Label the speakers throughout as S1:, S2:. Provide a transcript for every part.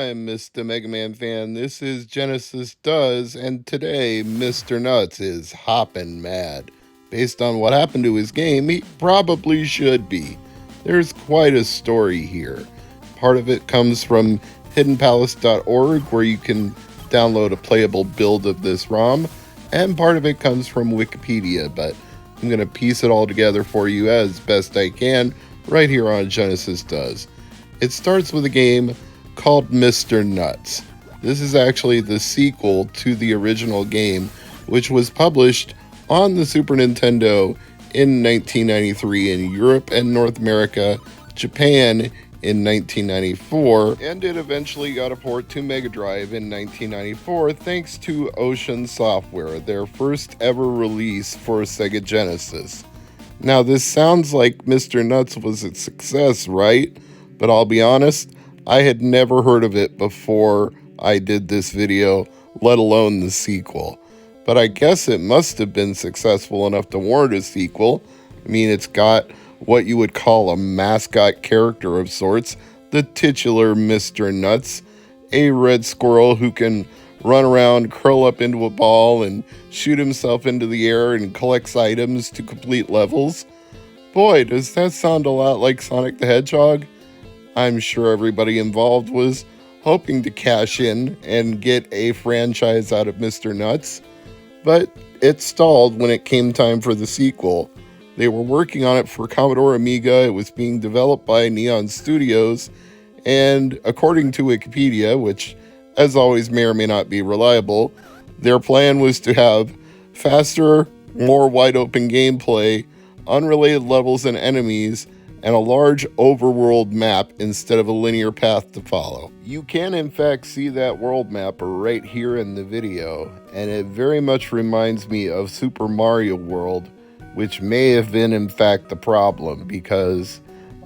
S1: time, Mr. MegaManFan. This is Genesis Does, and today Mr. Nutz is hoppin' mad. Based on what happened to his game, he probably should be. There's quite a story here. Part of it comes from hiddenpalace.org, where you can download a playable build of this ROM, and part of it comes from Wikipedia, but I'm going to piece it all together for you as best I can right here on Genesis Does. It starts with a game called Mr. Nutz. This is actually the sequel to the original game, which was published on the Super Nintendo in 1993 in Europe and North America, Japan in 1994, and it eventually got a port to Mega Drive in 1994 thanks to Ocean Software, their first ever release for Sega Genesis. Now this sounds like Mr. Nutz was a success, right? But I'll be honest, I had never heard of it before I did this video, let alone the sequel. But I guess it must have been successful enough to warrant a sequel. I mean, it's got what you would call a mascot character of sorts, the titular Mr. Nutz, a red squirrel who can run around, curl up into a ball, and shoot himself into the air and collects items to complete levels. Boy, does that sound a lot like Sonic the Hedgehog. I'm sure everybody involved was hoping to cash in and get a franchise out of Mr. Nutz, but it stalled when it came time for the sequel. They were working on it for Commodore Amiga. It was being developed by Neon Studios, and according to Wikipedia, which as always may or may not be reliable, their plan was to have faster, more wide open gameplay, unrelated levels and enemies, and a large overworld map instead of a linear path to follow. You can in fact see that world map right here in the video, and it very much reminds me of Super Mario World, which may have been in fact the problem, because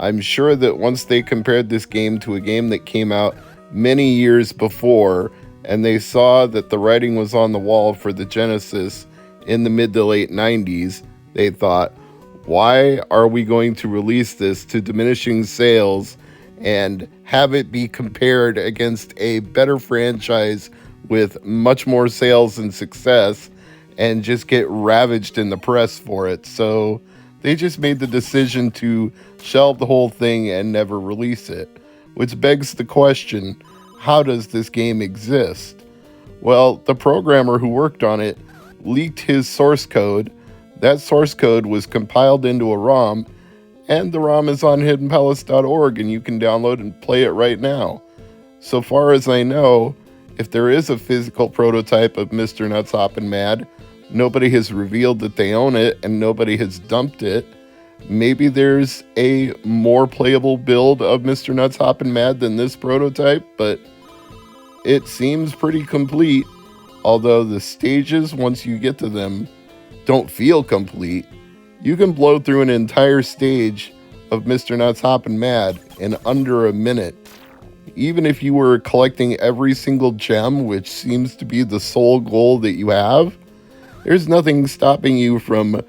S1: I'm sure that once they compared this game to a game that came out many years before, and they saw that the writing was on the wall for the Genesis in the mid to late 90s, they thought, why are we going to release this to diminishing sales and have it be compared against a better franchise with much more sales and success and just get ravaged in the press for it? So they just made the decision to shelve the whole thing and never release it, which begs the question, how does this game exist? Well, the programmer who worked on it leaked his source code. That source code was compiled into a ROM, and the ROM is on hiddenpalace.org, and you can download and play it right now. So far as I know, if there is a physical prototype of Mr. Nutz Hoppin' Mad, nobody has revealed that they own it, and nobody has dumped it. Maybe there's a more playable build of Mr. Nutz Hoppin' Mad than this prototype, but it seems pretty complete, although the stages, once you get to them, don't feel complete. You can blow through an entire stage of Mr. Nutz Hoppin' Mad in under a minute. Even if you were collecting every single gem, which seems to be the sole goal that you have, there's nothing stopping you from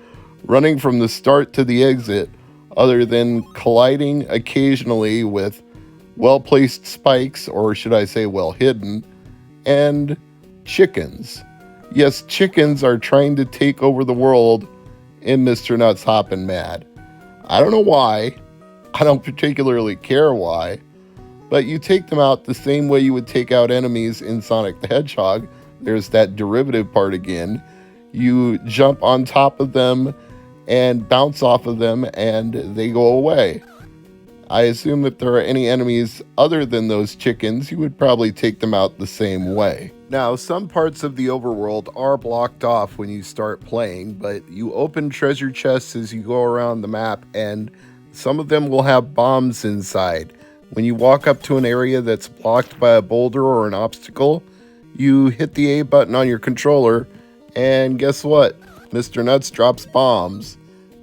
S1: running from the start to the exit other than colliding occasionally with well-placed spikes, or should I say well-hidden, and chickens. Yes, chickens are trying to take over the world in Mr. Nutz Hoppin' Mad. I don't know why. I don't particularly care why. But you take them out the same way you would take out enemies in Sonic the Hedgehog. There's that derivative part again. You jump on top of them and bounce off of them, and they go away. I assume if there are any enemies other than those chickens, you would probably take them out the same way. Now, some parts of the overworld are blocked off when you start playing, but you open treasure chests as you go around the map, and some of them will have bombs inside. When you walk up to an area that's blocked by a boulder or an obstacle, you hit the A button on your controller, and guess what? Mr. Nutz drops bombs.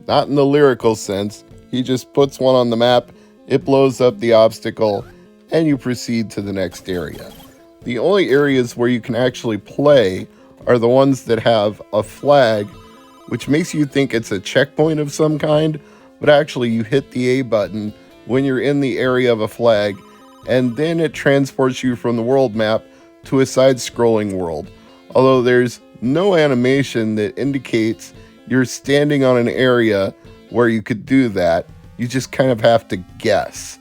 S1: Not in the lyrical sense, he just puts one on the map, it blows up the obstacle, and you proceed to the next area. The only areas where you can actually play are the ones that have a flag, which makes you think it's a checkpoint of some kind, but actually you hit the A button when you're in the area of a flag, and then it transports you from the world map to a side-scrolling world. Although there's no animation that indicates you're standing on an area where you could do that. You just kind of have to guess.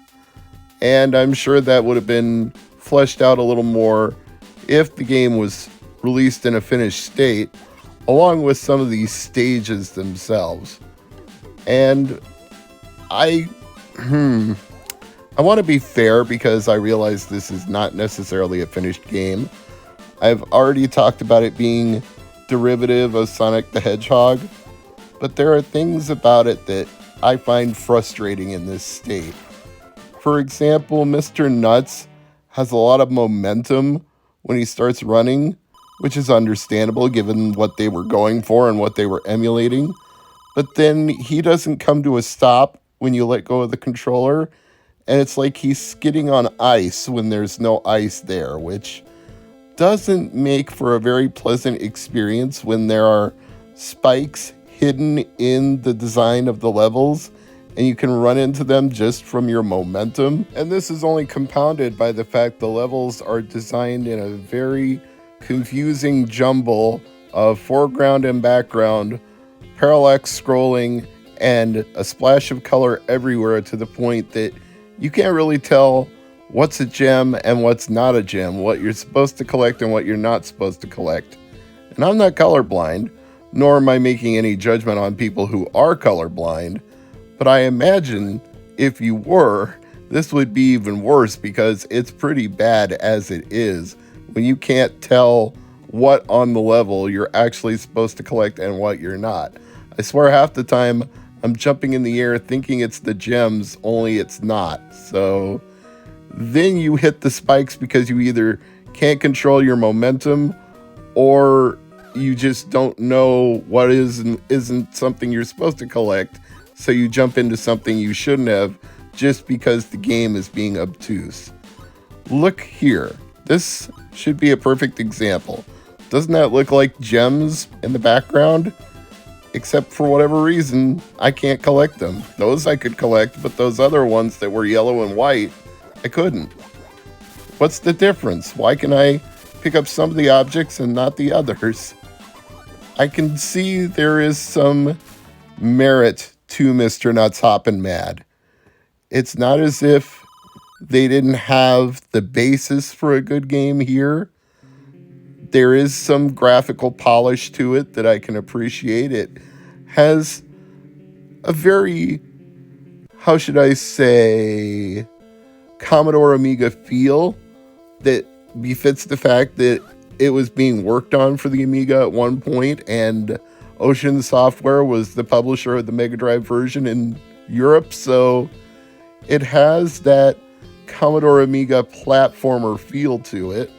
S1: And I'm sure that would have been fleshed out a little more if the game was released in a finished state, along with some of these stages themselves. And I want to be fair because I realize this is not necessarily a finished game. I've already talked about it being derivative of Sonic the Hedgehog, but there are things about it that I find frustrating in this state. For example, Mr. Nutz has a lot of momentum when he starts running, which is understandable given what they were going for and what they were emulating. But then he doesn't come to a stop when you let go of the controller, and it's like he's skidding on ice when there's no ice there, which doesn't make for a very pleasant experience when there are spikes hidden in the design of the levels and you can run into them just from your momentum. And this is only compounded by the fact the levels are designed in a very confusing jumble of foreground and background, parallax scrolling, and a splash of color everywhere to the point that you can't really tell what's a gem and what's not a gem, what you're supposed to collect and what you're not supposed to collect. And I'm not colorblind, nor am I making any judgment on people who are colorblind, but I imagine if you were, this would be even worse because it's pretty bad as it is when you can't tell what on the level you're actually supposed to collect and what you're not. I swear half the time I'm jumping in the air thinking it's the gems, only it's not. So then you hit the spikes because you either can't control your momentum or you just don't know what is and isn't something you're supposed to collect. So you jump into something you shouldn't have just because the game is being obtuse. Look here. This should be a perfect example. Doesn't that look like gems in the background? Except for whatever reason, I can't collect them. Those I could collect, but those other ones that were yellow and white, I couldn't. What's the difference? Why can I pick up some of the objects and not the others? I can see there is some merit to Mr. Nutz Hoppin' Mad. It's not as if they didn't have the basis for a good game here. There is some graphical polish to it that I can appreciate. It has a very, how should I say, Commodore Amiga feel that befits the fact that it was being worked on for the Amiga at one point, and Ocean Software was the publisher of the Mega Drive version in Europe, so it has that Commodore Amiga platformer feel to it.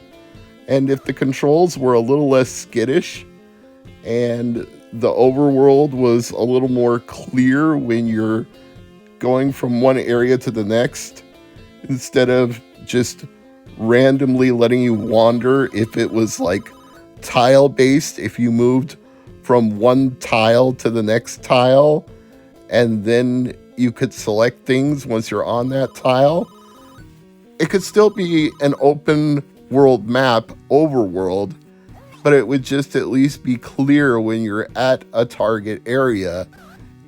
S1: And if the controls were a little less skittish and the overworld was a little more clear when you're going from one area to the next, instead of just randomly letting you wander, if it was like tile based, if you moved from one tile to the next tile and then you could select things once you're on that tile, it could still be an open world map overworld, but it would just at least be clear when you're at a target area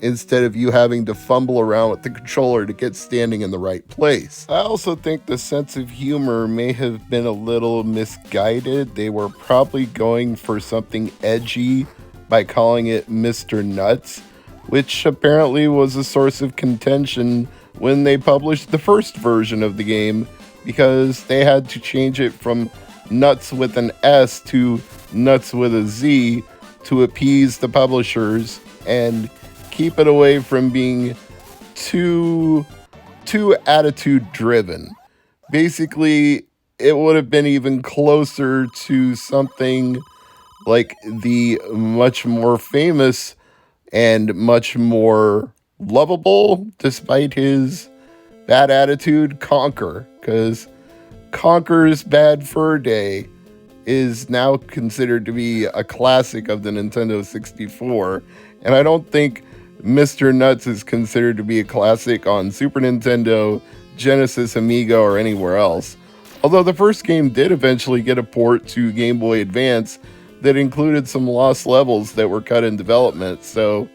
S1: instead of you having to fumble around with the controller to get standing in the right place. I also think the sense of humor may have been a little misguided. They were probably going for something edgy by calling it Mr. Nutz, which apparently was a source of contention when they published the first version of the game, because they had to change it from Nuts with an S to Nuts with a Z to appease the publishers and keep it away from being too attitude driven. Basically, it would have been even closer to something like the much more famous and much more lovable, despite his bad attitude, Conker, because Conker's Bad Fur Day is now considered to be a classic of the Nintendo 64, and I don't think Mr. Nutz is considered to be a classic on Super Nintendo, Genesis, Amiga, or anywhere else. Although the first game did eventually get a port to Game Boy Advance that included some lost levels that were cut in development. So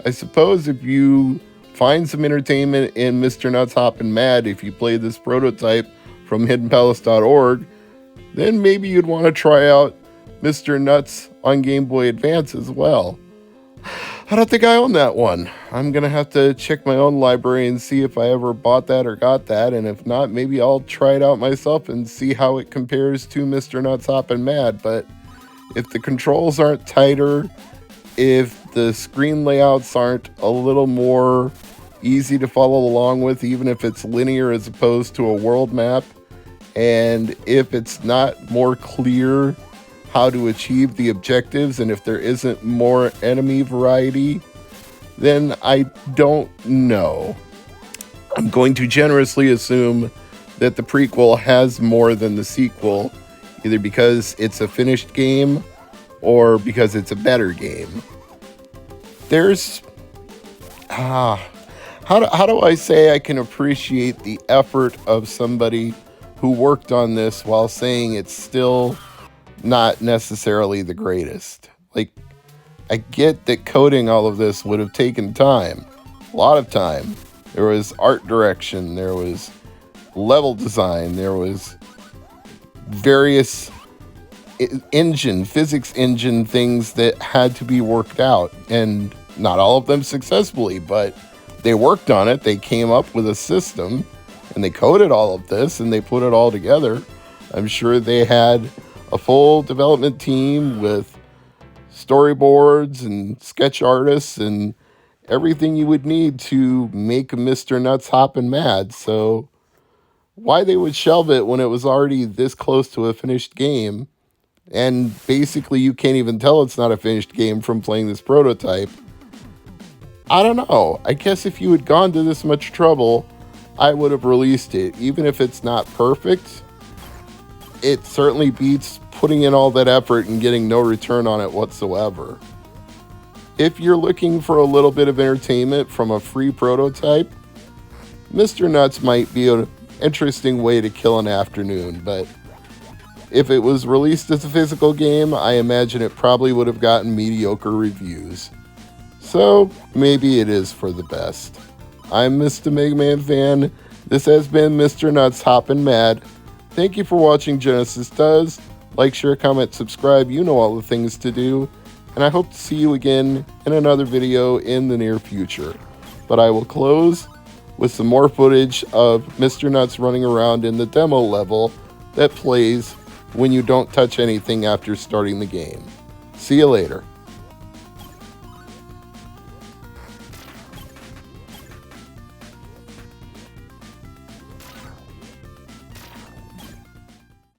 S1: I suppose if you find some entertainment in Mr. Nutz Hoppin' Mad, if you play this prototype from hiddenpalace.org, then maybe you'd want to try out Mr. Nutz on Game Boy Advance as well. I don't think I own that one. I'm going to have to check my own library and see if I ever bought that or got that, and if not, maybe I'll try it out myself and see how it compares to Mr. Nutz Hoppin' Mad. But if the controls aren't tighter, if the screen layouts aren't a little more easy to follow along with, even if it's linear as opposed to a world map, and if it's not more clear how to achieve the objectives, and if there isn't more enemy variety, then I don't know. I'm going to generously assume that the prequel has more than the sequel, either because it's a finished game or because it's a better game. There's how do I say I can appreciate the effort of somebody who worked on this while saying it's still not necessarily the greatest? Like, I get that coding all of this would have taken time, a lot of time. There was art direction, there was level design, there was various physics engine things that had to be worked out, and not all of them successfully, but they worked on it. They came up with a system and they coded all of this and they put it all together. I'm sure they had a full development team with storyboards and sketch artists and everything you would need to make Mr. Nutz Hoppin' Mad. So why they would shelve it when it was already this close to a finished game, and basically you can't even tell it's not a finished game from playing this prototype, I don't know. I guess if you had gone to this much trouble, I would have released it. Even if it's not perfect, it certainly beats putting in all that effort and getting no return on it whatsoever. If you're looking for a little bit of entertainment from a free prototype, Mr. Nutz might be an interesting way to kill an afternoon, but if it was released as a physical game, I imagine it probably would have gotten mediocre reviews. So maybe it is for the best. I'm Mr. MegaManFan. This has been Mr. Nutz Hoppin' Mad. Thank you for watching Genesis Does. Like, share, comment, subscribe. You know all the things to do. And I hope to see you again in another video in the near future. But I will close with some more footage of Mr. Nutz running around in the demo level that plays when you don't touch anything after starting the game. See you later.